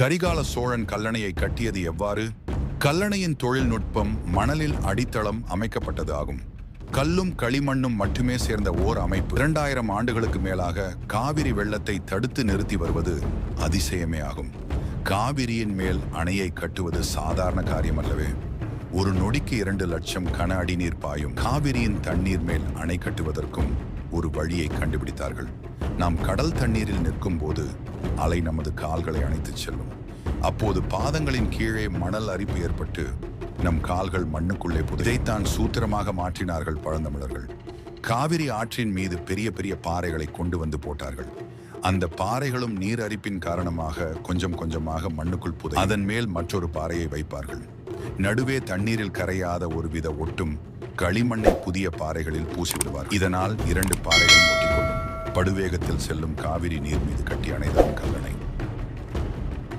கரிகால சோழன் கல்லணையை கட்டியது எவ்வாறு? கல்லணையின் தொழில்நுட்பம் மணலில் அடித்தளம் அமைக்கப்பட்டது ஆகும். கல்லும் களிமண்ணும் மட்டுமே சேர்ந்த ஓர் அமைப்பு 2000 ஆண்டுகளுக்கு மேலாக காவிரி வெள்ளத்தை தடுத்து நிறுத்தி வருவது அதிசயமே ஆகும். காவிரியின் மேல் அணையை கட்டுவது சாதாரண காரியம் அல்லவே. ஒரு நொடிக்கு 2 லட்சம் கன அடி நீர் பாயும் காவிரியின் தண்ணீர் மேல் அணை கட்டுவதற்கும் ஒரு வழியை கண்டுபிடித்தார்கள். நாம் கடல் தண்ணீரில் நிற்கும் போது அலை நமது கால்களை அணைத்துச் செல்லும். அப்போது பாதங்களின் கீழே மணல் அரிப்பு ஏற்பட்டு நம் கால்கள் மண்ணுக்குள்ளே இதைத்தான் சூத்திரமாக மாற்றினார்கள் பழந்தமிழர்கள். காவிரி ஆற்றின் மீது பெரிய பெரிய பாறைகளை கொண்டு வந்து போட்டார்கள். அந்த பாறைகளும் நீர் அரிப்பின் காரணமாக கொஞ்சம் கொஞ்சமாக மண்ணுக்குள் அதன் மேல் மற்றொரு பாறையை வைப்பார்கள். நடுவே தண்ணீரில் கரையாத ஒருவித ஒட்டும் களிமண்ணை புதிய பாறைகளில் பூசிவிடுவார். இதனால் 2 பாறைகளும் ஒட்டிக்கொள்ளும். படுவேகத்தில் செல்லும் காவிரி நீர் மீது கட்டி அணைதான் கல்லணை.